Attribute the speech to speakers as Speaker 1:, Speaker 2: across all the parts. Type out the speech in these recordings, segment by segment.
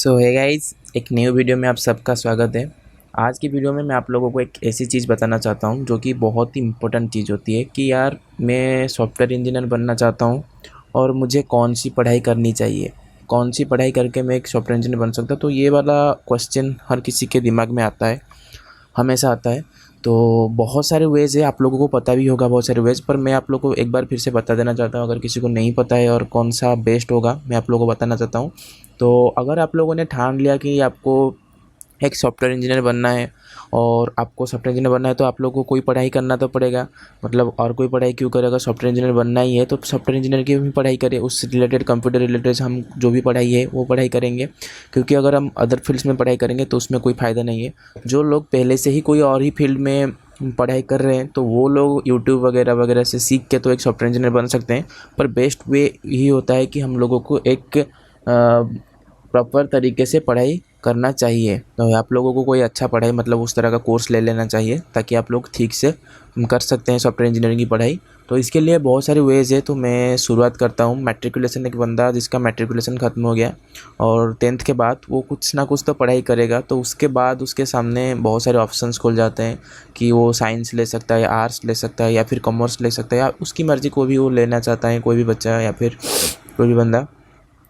Speaker 1: सो है गाइस, एक new video में आप सबका स्वागत है। आज की वीडियो में मैं आप लोगों को एक ऐसी चीज़ बताना चाहता हूं जो कि बहुत ही इम्पोर्टेंट चीज़ होती है कि यार मैं सॉफ्टवेयर इंजीनियर बनना चाहता हूं और मुझे कौन सी पढ़ाई करनी चाहिए, कौन सी पढ़ाई करके मैं एक सॉफ्टवेयर इंजीनियर बन सकता। तो ये वाला क्वेश्चन हर किसी के दिमाग में आता है, हमेशा आता है। तो बहुत सारे वेज़ है, आप लोगों को पता भी होगा बहुत सारे वेज़, पर मैं आप लोगों को एक बार फिर से बता देना चाहता हूँ। अगर किसी को नहीं पता है और कौन सा बेस्ट होगा, मैं आप लोगों को बताना चाहता हूँ। तो अगर आप लोगों ने ठान लिया कि आपको एक सॉफ्टवेयर इंजीनियर बनना है और आपको सॉफ्टवेयर इंजीनियर बनना है, तो आप लोगों को कोई पढ़ाई करना तो पड़ेगा। मतलब और कोई पढ़ाई क्यों करें, अगर सॉफ्टवेयर इंजीनियर बनना ही है तो सॉफ्टवेयर इंजीनियर की भी पढ़ाई करें, उससे रिलेटेड कंप्यूटर रिलेटेड हम जो भी पढ़ाई है वो पढ़ाई करेंगे। क्योंकि अगर हम अदर फील्ड्स में पढ़ाई करेंगे तो उसमें कोई फ़ायदा नहीं है। जो लोग पहले से ही कोई और ही फील्ड में पढ़ाई कर रहे हैं तो वो लोग यूट्यूब वगैरह वगैरह से सीख के तो एक सॉफ्टवेयर इंजीनियर बन सकते हैं। पर बेस्ट वे यही होता है कि हम लोगों को एक प्रॉपर तरीके से पढ़ाई करना चाहिए। तो आप लोगों को कोई अच्छा पढ़ाई मतलब उस तरह का कोर्स ले लेना चाहिए ताकि आप लोग ठीक से कर सकते हैं सॉफ्टवेयर इंजीनियरिंग की पढ़ाई। तो इसके लिए बहुत सारे वेज़ है। तो मैं शुरुआत करता हूँ। मैट्रिकुलेशन, एक बंदा जिसका मैट्रिकुलेशन ख़त्म हो गया और 10th के बाद वो कुछ ना कुछ तो पढ़ाई करेगा, तो उसके बाद उसके सामने बहुत सारे ऑप्शंस खुल जाते हैं कि वो साइंस ले सकता है या आर्ट्स ले सकता है या फिर कॉमर्स ले सकता है, या उसकी मर्ज़ी को भी वो लेना चाहता है, कोई भी बच्चा या फिर कोई भी बंदा।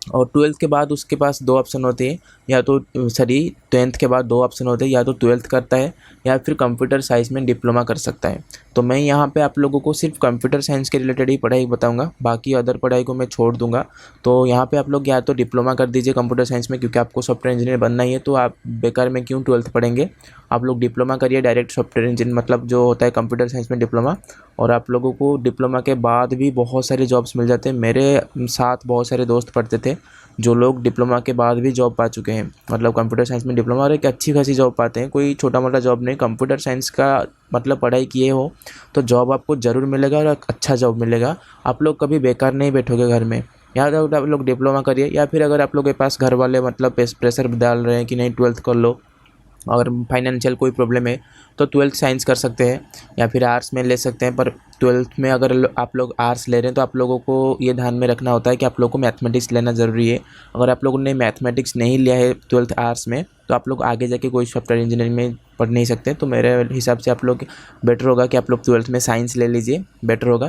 Speaker 1: और 12th के बाद उसके पास दो ऑप्शन होते हैं, या तो 10th के बाद दो ऑप्शन होते हैं, या तो 12th करता है या फिर कंप्यूटर साइंस में डिप्लोमा कर सकता है। तो मैं यहाँ पे आप लोगों को सिर्फ कंप्यूटर साइंस के रिलेटेड ही पढ़ाई बताऊँगा, बाकी अदर पढ़ाई को मैं छोड़ दूँगा। तो यहाँ पे आप लोग या तो डिप्लोमा कर दीजिए कंप्यूटर साइंस में, क्योंकि आपको सॉफ्टवेयर इंजीनियर बनना ही है, तो आप बेकार में क्यों 12th पढ़ेंगे। आप लोग डिप्लोमा करिए डायरेक्ट सॉफ्टवेयर इंजीनियर, मतलब जो होता है कंप्यूटर साइंस में डिप्लोमा। और आप लोगों को डिप्लोमा के बाद भी बहुत सारे जॉब्स मिल जाते हैं। मेरे साथ बहुत सारे दोस्त पढ़ते थे जो लोग डिप्लोमा के बाद भी जॉब पा चुके हैं, मतलब कंप्यूटर साइंस में डिप्लोमा और एक अच्छी खासी जॉब पाते हैं। कोई छोटा मोटा जॉब नहीं, कंप्यूटर साइंस का मतलब पढ़ाई किए हो तो जॉब आपको ज़रूर मिलेगा और एक अच्छा जॉब मिलेगा। आप लोग कभी बेकार नहीं बैठोगे घर में। या तो आप लोग डिप्लोमा करिए, या फिर अगर आप लोग के पास घर वाले मतलब प्रेशर डाल रहे हैं कि नहीं 12th कर लो, अगर फाइनेंशियल कोई प्रॉब्लम है तो 12th साइंस कर सकते हैं या फिर आर्ट्स में ले सकते हैं। पर 12th में अगर आप लोग आर्ट्स ले रहे हैं तो आप लोगों को ये ध्यान में रखना होता है कि आप लोगों को मैथमेटिक्स लेना ज़रूरी है। अगर आप लोगों ने मैथमेटिक्स नहीं लिया है 12th आर्ट्स में तो आप लोग आगे जाके कोई सॉफ्टवेयर इंजीनियरिंग में पढ़ नहीं सकते। तो मेरे हिसाब से आप लोग बेटर होगा कि आप लोग 12th में साइंस ले लीजिए, बेटर होगा।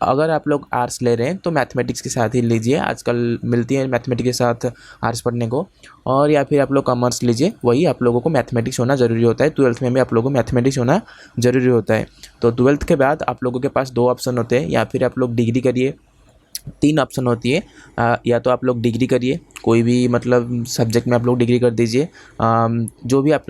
Speaker 1: अगर आप लोग आर्ट्स ले रहे हैं तो मैथमेटिक्स के साथ ही लीजिए, आजकल मिलती है मैथमेटिक्स के साथ आर्ट्स पढ़ने को। और या फिर आप लोग कॉमर्स लीजिए, वही आप लोगों को मैथमेटिक्स होना ज़रूरी होता है। 12th में भी आप लोगों को मैथमेटिक्स होना ज़रूरी होता है। तो 12th के बाद आप लोगों के पास दो ऑप्शन होते हैं, या फिर आप लोग डिग्री करिए। तीन ऑप्शन होती है, या तो आप लोग डिग्री करिए, कोई भी मतलब सब्जेक्ट में आप लोग डिग्री कर दीजिए। जो भी आप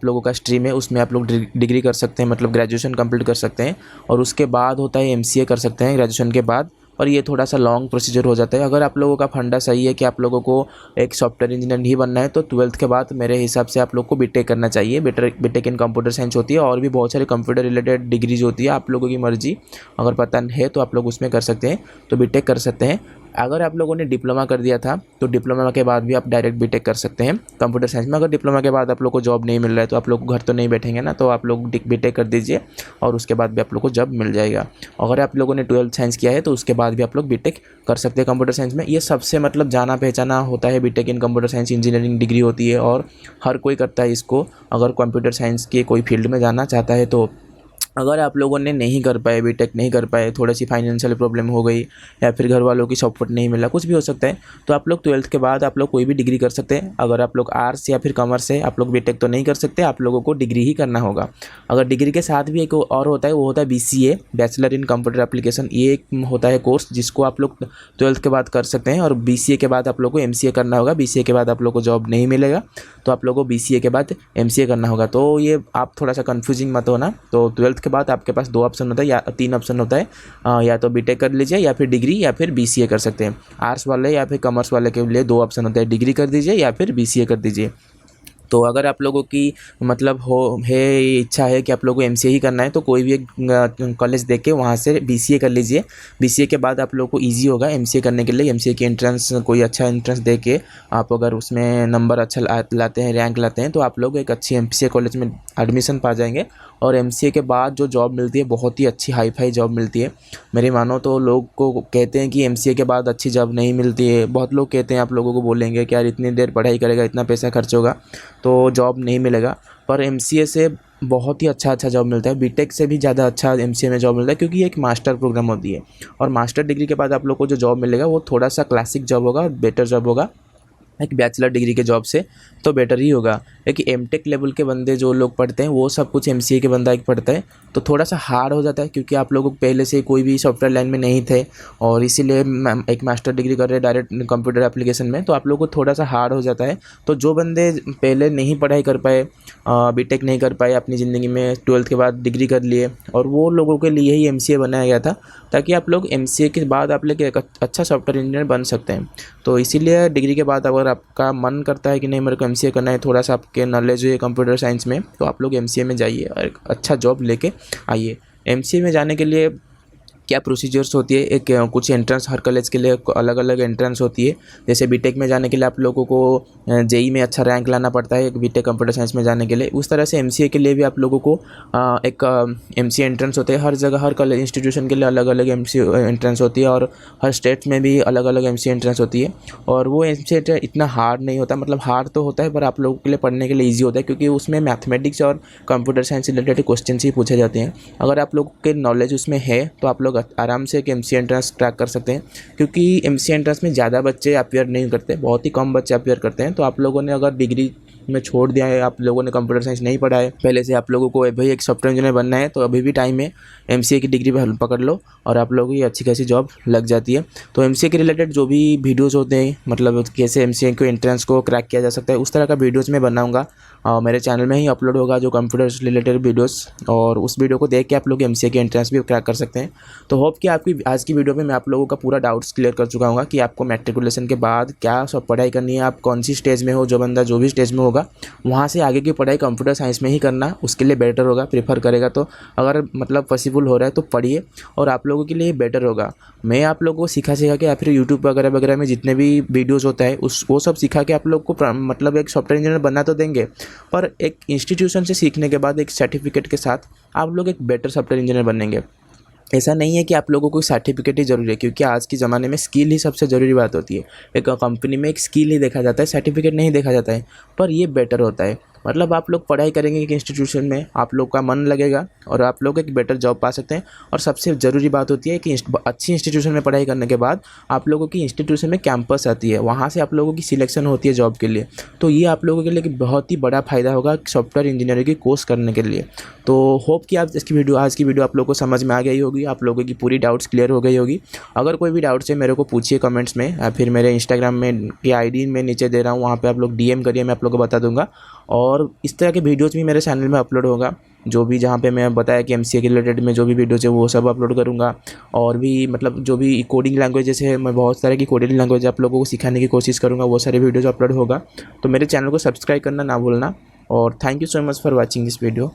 Speaker 1: लोगों का स्ट्रीम है उसमें आप लोग डिग्री कर सकते हैं, मतलब ग्रेजुएशन कंप्लीट कर सकते हैं। और उसके बाद होता है एमसीए कर सकते हैं ग्रेजुएशन के बाद, और ये थोड़ा सा लॉन्ग प्रोसीजर हो जाता है। अगर आप लोगों का फंडा सही है कि आप लोगों को एक सॉफ्टवेयर इंजीनियर ही बनना है तो 12th के बाद मेरे हिसाब से आप लोग को बीटेक करना चाहिए। बीटेक इन कंप्यूटर साइंस होती है, और भी बहुत सारी कंप्यूटर रिलेटेड डिग्रीज होती है, आप लोगों की मर्जी। अगर पता है तो आप लोग उसमें कर सकते हैं, तो बीटेक कर सकते हैं। अगर आप लोगों ने डिप्लोमा कर दिया था तो डिप्लोमा के बाद भी आप डायरेक्ट बीटेक कर सकते हैं कंप्यूटर साइंस में। अगर डिप्लोमा के बाद आप लोग को जॉब नहीं मिल रहा है तो आप लोग घर तो नहीं बैठेंगे ना, तो आप लोग बीटेक कर दीजिए और उसके बाद भी आप लोग को जॉब मिल जाएगा। अगर आप लोगों ने 12th साइंस किया है तो उसके बाद भी आप लोग बीटेक कर सकते हैं कंप्यूटर साइंस में। ये सबसे मतलब जाना पहचाना होता है, B Tech in computer science engineering degree होती है और हर कोई करता है इसको, अगर कंप्यूटर साइंस के कोई फील्ड में जाना चाहता है तो। अगर आप लोगों ने नहीं कर पाए, बीटेक नहीं कर पाए, थोड़ी सी फाइनेंशियल प्रॉब्लम हो गई या फिर घर वालों की सपोर्ट नहीं मिला, कुछ भी हो सकता है, तो आप लोग 12th के बाद आप लोग कोई भी डिग्री कर सकते हैं। अगर आप लोग आर्ट्स या फिर कॉमर्स से, आप लोग बीटेक तो नहीं कर सकते, आप लोगों को डिग्री ही करना होगा। अगर डिग्री के साथ भी एक और होता है, वो होता है BCA, bachelor in computer application. ये एक होता है कोर्स जिसको आप लोग 12th के बाद कर सकते हैं, और बीसीए के बाद आप लोग को एमसीए करना होगा। बीसीए के बाद आप लोग को जॉब नहीं मिलेगा तो आप लोग को बीसीए के बाद एमसीए करना होगा। तो ये आप थोड़ा सा कन्फ्यूजिंग मत होना। तो 12th के बाद आपके पास दो ऑप्शन होता है, या तीन ऑप्शन होता है, या तो बीटेक कर लीजिए या फिर डिग्री या फिर बीसीए कर सकते हैं। आर्ट्स वाले या फिर कॉमर्स वाले के लिए दो ऑप्शन होता है, डिग्री कर दीजिए या फिर बीसीए कर दीजिए। तो अगर आप लोगों की मतलब इच्छा है कि आप लोगों को एमसीए ही करना है तो कोई भी एक कॉलेज देख के वहाँ से बीसीए कर लीजिए। बीसीए के बाद आप लोगों को इजी होगा एमसीए करने के लिए। एमसीए की एंट्रेंस कोई अच्छा एंट्रेंस दे के आप अगर उसमें नंबर अच्छा लाते हैं, रैंक लाते हैं, तो आप लोग एक अच्छी एमसीए कॉलेज में एडमिशन पा जाएंगे और एमसीए के बाद जो जॉब मिलती है बहुत ही अच्छी हाई फाई जॉब मिलती है। मेरी मानो तो लोग को कहते हैं कि एमसीए के बाद अच्छी जॉब नहीं मिलती है। बहुत लोग कहते हैं, आप लोगों को बोलेंगे कि यार इतनी देर पढ़ाई करेगा, इतना पैसा खर्च होगा तो जॉब नहीं मिलेगा। पर एमसीए से बहुत ही अच्छा जॉब मिलता है। बीटेक से भी ज़्यादा अच्छा एमसीए में जॉब मिलता है, क्योंकि ये एक मास्टर प्रोग्राम होती है। और मास्टर डिग्री के बाद आप लोग को जो जॉब मिलेगा वो थोड़ा सा क्लासिक जॉब होगा, बेटर जॉब होगा एक बैचलर डिग्री के जॉब से, तो बेटर ही होगा। लेकिन एमटेक लेवल के बंदे जो लोग पढ़ते हैं वो सब कुछ एमसीए के बंदा एक पढ़ता है, तो थोड़ा सा हार्ड हो जाता है, क्योंकि आप लोग पहले से कोई भी सॉफ्टवेयर लाइन में नहीं थे और इसीलिए एक मास्टर डिग्री कर रहे हैं डायरेक्ट कंप्यूटर एप्लीकेशन में, तो आप लोग को थोड़ा सा हार्ड हो जाता है। तो जो बंदे पहले नहीं पढ़ाई कर पाए, बीटेक नहीं कर पाए अपनी ज़िंदगी में, 12th के बाद डिग्री कर लिए, और वो लोगों के लिए ही एमसीए बनाया गया था, ताकि आप लोग एमसीए के बाद आप लोग एक अच्छा सॉफ्टवेयर इंजीनियर बन सकते हैं। तो इसीलिए डिग्री के बाद अगर आपका मन करता है कि नहीं मेरे को एमसीए करना है, थोड़ा सा आपके नॉलेज है कंप्यूटर साइंस में, तो आप लोग एमसीए में जाइए और एक अच्छा जॉब लेके आइए। एमसीए में जाने के लिए क्या प्रोसीजर्स होती है, एक कुछ एंट्रेंस, हर कॉलेज के लिए अलग अलग एंट्रेंस होती है। जैसे बीटेक में जाने के लिए आप लोगों को जेई में अच्छा रैंक लाना पड़ता है, बीटेक कंप्यूटर साइंस में जाने के लिए। उस तरह से एमसीए के लिए भी आप लोगों को एक एमसीए एंट्रेंस होते हैं। हर जगह हर कॉलेज इंस्टीट्यूशन के लिए अलग अलग एमसीए एंट्रेंस होती है, और हर स्टेट में भी अलग अलग एमसीए एंट्रेंस होती है। और वो एमसीए इतना हार्ड नहीं होता, मतलब हार्ड तो होता है पर आप लोगों के लिए पढ़ने के लिए ईजी होता है, क्योंकि उसमें मैथमेटिक्स और कंप्यूटर साइंस से रिलेटेड क्वेश्चन ही पूछे जाते हैं। अगर आप लोग के नॉलेज उसमें है तो आप लोग आराम से एक एमसीए एंट्रेंस क्रैक कर सकते हैं, क्योंकि एमसीए एंट्रेंस में ज़्यादा बच्चे अपीयर नहीं करते, बहुत ही कम बच्चे अपीयर करते हैं। तो आप लोगों ने अगर डिग्री में छोड़ दिया है, आप लोगों ने कंप्यूटर साइंस नहीं पढ़ा है पहले से, आप लोगों को भाई एक सॉफ्टवेयर इंजीनियर बनना है, तो अभी भी टाइम है, एमसीए की डिग्री पकड़ लो और आप लोगों की अच्छी खासी जॉब लग जाती है। तो एमसीए के रिलेटेड जो भी वीडियोज़ होते हैं, मतलब कैसे एमसीए को एंट्रेंस को क्रैक किया जा सकता है, उस तरह का वीडियोज़ मैं बनाऊँगा। मेरे चैनल में ही अपलोड होगा जो कंप्यूटर से रिलेटेड वीडियोस, और उस वीडियो को देख के आप लोग एमसीए के एंट्रेंस भी क्रैक कर सकते हैं। तो होप कि आपकी आज की वीडियो में मैं आप लोगों का पूरा डाउट्स क्लियर कर चुका हूँ कि आपको मैट्रिकुलेशन के बाद क्या सब पढ़ाई करनी है, आप कौन सी स्टेज में हो। जो बंदा जो भी स्टेज में होगा वहाँ से आगे की पढ़ाई कंप्यूटर साइंस में ही करना उसके लिए बेटर होगा, प्रेफर करेगा। तो अगर मतलब पॉसिबल हो रहा है तो पढ़िए, और आप लोगों के लिए बेटर होगा। मैं आप लोगों को सिखा के या फिर यूट्यूब वगैरह वगैरह में जितने भी वीडियोज़ होता है वो सब सिखा के आप लोग को मतलब एक सॉफ्टवेयर इंजीनियर बनना तो देंगे, पर एक इंस्टीट्यूशन से सीखने के बाद एक सर्टिफिकेट के साथ आप लोग एक बेटर सॉफ्टवेयर इंजीनियर बनेंगे। ऐसा नहीं है कि आप लोगों को सर्टिफिकेट ही ज़रूरी है, क्योंकि आज के ज़माने में स्किल ही सबसे ज़रूरी बात होती है। एक कंपनी में एक स्किल ही देखा जाता है, सर्टिफिकेट नहीं देखा जाता है, पर ये बेटर होता है। मतलब आप लोग पढ़ाई करेंगे एक इंस्टीट्यूशन में, आप लोग का मन लगेगा और आप लोग एक बेटर जॉब पा सकते हैं। और सबसे ज़रूरी बात होती है कि अच्छी इंस्टीट्यूशन में पढ़ाई करने के बाद आप लोगों की इंस्टीट्यूशन में कैंपस आती है, वहाँ से आप लोगों की सिलेक्शन होती है जॉब के लिए। तो ये आप लोगों के लिए बहुत ही बड़ा फ़ायदा होगा सॉफ्टवेयर इंजीनियरिंग की कोर्स करने के लिए। तो होप कि आप आज की वीडियो आप लोगों को समझ में आ गई होगी, आप लोगों की पूरी डाउट्स क्लियर हो गई होगी। अगर कोई भी डाउट्स है मेरे को पूछिए कमेंट्स में, या फिर मेरे इंस्टाग्राम में की आईडी मैं नीचे दे रहा हूँ, वहाँ पे आप लोग डीएम करिए, मैं आप लोगों को बता दूंगा। और इस तरह के वीडियोज़ भी मेरे चैनल में अपलोड होगा, जो भी जहाँ पे मैं बताया कि एमसीए के रिलेटेड में जो भी वीडियोज़ है वो सब अपलोड करूँगा। और भी मतलब जो भी कोडिंग लैंग्वेजेस है, मैं बहुत सारे की कोडिंग लैंग्वेज आप लोगों को सिखाने की कोशिश करूँगा, वो सारे वीडियोज़ अपलोड होगा। तो मेरे चैनल को सब्सक्राइब करना ना भूलना, और thank you so much for watching this video.